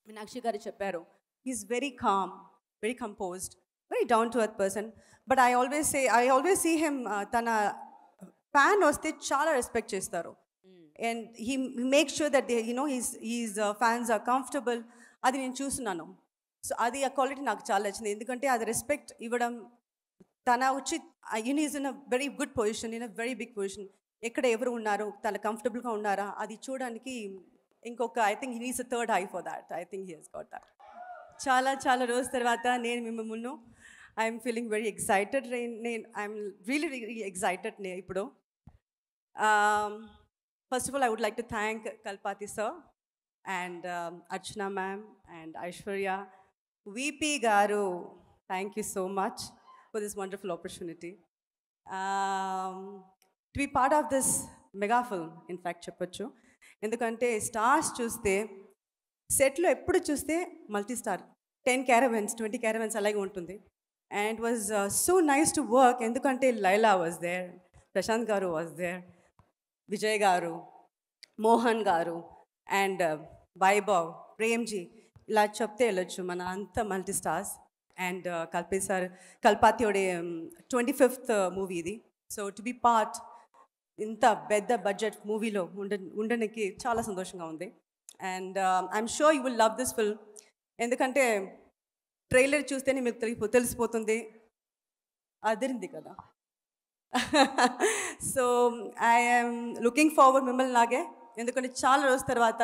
మీనాక్షి గారు చెప్పారు, he's very calm, very composed, very down to earth person. But I always see him, తన fan వస్తే చాలా respect చేస్తారు. And he make sure that his fans are comfortable. అది నేను చూస్తున్నాను. So అది ఆ క్వాలిటీ నాకు చాలా నచ్చింది. ఎందుకంటే అది రెస్పెక్ట్ ఇవ్వడం, తన వచ్చి is in a very good position, in a very big position. ఎక్కడ ఎవరు ఉన్నారు, తన కంఫర్టబుల్గా ఉన్నారా అది చూడడానికి ఇంకొక I think he needs a third eye for that. I think he he's got that. చాలా చాలా రోజు తర్వాత నేను మిమ్మల్ని ముందు I'm feeling very excited. I'm really excited ఇప్పుడు. First of all I would like to thank Kalpathi sir and Archana ma'am and Aishwarya. VP గారు, thank you so much for this wonderful opportunity. To be part of this mega film, in fact, చెప్పొచ్చు. ఎందుకంటే stars చూస్తే సెట్లో ఎప్పుడు చూస్తే multi star, 10 caravans 20 caravans అలాగే ఉంటుంది. And it was so nice to work. ఎందుకంటే లైలా వాజ్ దేర్, ప్రశాంత్ గారు వాజ్ దేర్, విజయ్ గారు, మోహన్ గారు అండ్ వైభవ్, ప్రేమ్జీ, ఇలా చెప్తే వెళ్ళొచ్చు మన అంత మల్టీ స్టార్స్. అండ్ కల్పాతియోడే 25th మూవీ ఇది. సో టు బి పార్ట్ ఇంత పెద్ద బడ్జెట్ మూవీలో ఉండడానికి చాలా సంతోషంగా ఉంది. And I'm sure you will love this film. ఎందుకంటే ట్రైలర్ చూస్తేనే మీకు తెలిసిపోతుంది, అదిరింది కదా. సో ఐఎమ్ లుకింగ్ ఫార్వర్డ్ మిమ్మల్ని లాగే. ఎందుకంటే చాలా రోజుల తర్వాత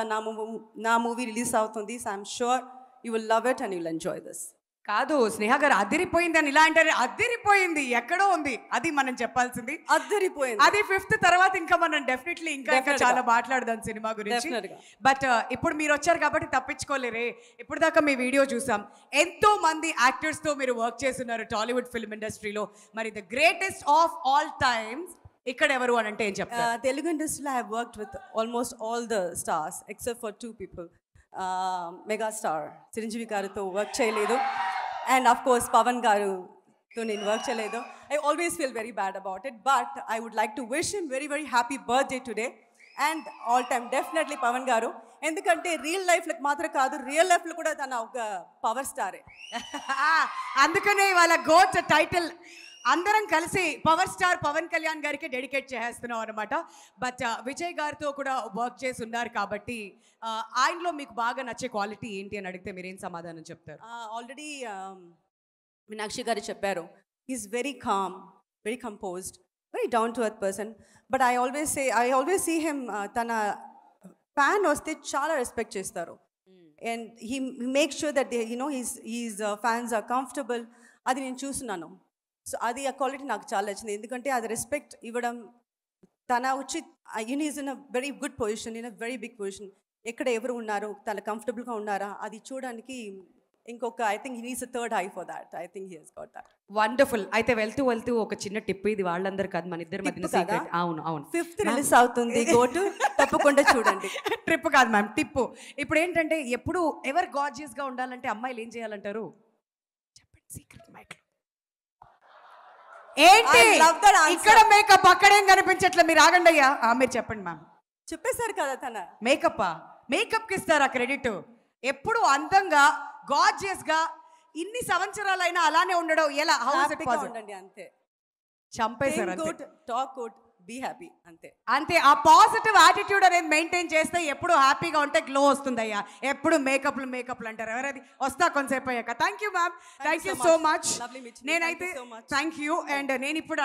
నా మూవీ రిలీజ్ అవుతుంది. So I'm sure you will love it and you will enjoy this. కాదు స్నేహ గారు, అదిరిపోయింది అని ఇలా అంటారు. అదిరిపోయింది ఎక్కడో ఉంది, అది మనం చెప్పాల్సింది. అదిరిపోయింది. అది 5th తర్వాత ఇంకా మనం డెఫినెట్లీ ఇంకా చాలా మాట్లాడదాం సినిమా గురించి. బట్ ఇప్పుడు మీరు వచ్చారు కాబట్టి తప్పించుకోలేరే. ఇప్పుడు దాకా మీ వీడియో చూసాం, ఎంతో మంది యాక్టర్స్ తో మీరు వర్క్ చేస్తున్నారు టాలీవుడ్ ఫిల్మ్ ఇండస్ట్రీలో. మరి the greatest of all times ఇక్కడ ఎవరు అని అంటే ఏం చెప్తారు? తెలుగు ఇండస్ట్రీలో I have worked with almost all the stars except for 2 people. Megastar Chiranjeevi గారితో వర్క్ చేయలేదు, అండ్ ఆఫ్ కోర్స్ పవన్ గారుతో నేను వర్క్ చేయలేదు. I always feel very bad about it. But I would like to wish him very very happy birthday today and all time definitely Pawan garu. ఎందుకంటే real లైఫ్లో మాత్రం కాదు, real లైఫ్లో కూడా తన ఒక పవర్ స్టారే. అందుకనే వాళ్ళ గోట్ టైటిల్ అందరం కలిసి పవర్ స్టార్ పవన్ కళ్యాణ్ గారికి డెడికేట్ చేస్తున్నాం అనమాట. బట్ విజయ్ గారితో కూడా వర్క్ చేసి ఉన్నారు కాబట్టి ఆయనలో మీకు బాగా నచ్చే క్వాలిటీ ఏంటి అని అడిగితే మీరేం సమాధానం చెప్తారు? ఆల్రెడీ మీనాక్షి గారు చెప్పారు, he's very calm, very composed, very down to earth person. But I always see him, తన ఫ్యాన్ వస్తే చాలా రెస్పెక్ట్ చేస్తారు. And he make sure that his fans are comfortable. అది నేను చూస్తున్నాను. సో అది ఆ క్వాలిటీ నాకు చాలా నచ్చింది. ఎందుకంటే అది రెస్పెక్ట్ ఇవ్వడం, తన వచ్చి is in a very good position, in a very big position. ఎక్కడ ఎవరు ఉన్నారు, తన కంఫర్టబుల్గా ఉన్నారా అది చూడడానికి ఇంకొక I think he needs a third eye for that. I think he he's got that. Wonderful. అయితే వెళ్తూ వెళ్తూ ఒక చిన్న టిప్, ఇది వాళ్ళందరూ కాదు మన ఇద్దరి మధ్య సీక్రెట్. అవును అవును, 5th రిలీజ్ అవుతుంది, గో టు తప్పకుండా చూడండి. ట్రిప్ కాదు మ్యామ్, టిప్పు. ఇప్పుడు ఏంటంటే ఎప్పుడు ఎవరు గార్జియస్గా ఉండాలంటే అమ్మాయిలు ఏం చేయాలంటారు? చెప్పండి సీక్రెట్ మైక్. ఏంటి ఇక్కడ మేకప్ అక్కడేం కనిపించట్లే, మీరు ఆగండి అయ్యా. మీరు చెప్పండి మ్యామ్. చెప్పేశారు కదా, తన మేకప్కి ఇస్తారా క్రెడిట్? ఎప్పుడు అందంగా గార్జియస్ గా ఇన్ని సంవత్సరాలైనా అలానే ఉండడం ఎలా? ఉండండి అంతే. చంపేశారు. టాక్ గుడ్, బీ హ్యాపీ, అంతే అంతే. ఆ పాజిటివ్ యాటిట్యూడ్ అనేది మెయింటైన్ చేస్తే ఎప్పుడు హ్యాపీగా ఉంటే గ్లో వస్తుంది అయ్యా. ఎప్పుడు మేకప్లు అంటారు ఎవరది? వస్తా కొంతసేపు అయ్యాక. Thank you ma'am, thank you so much. నేనైతే థ్యాంక్ యూ. అండ్ నేను ఇప్పుడు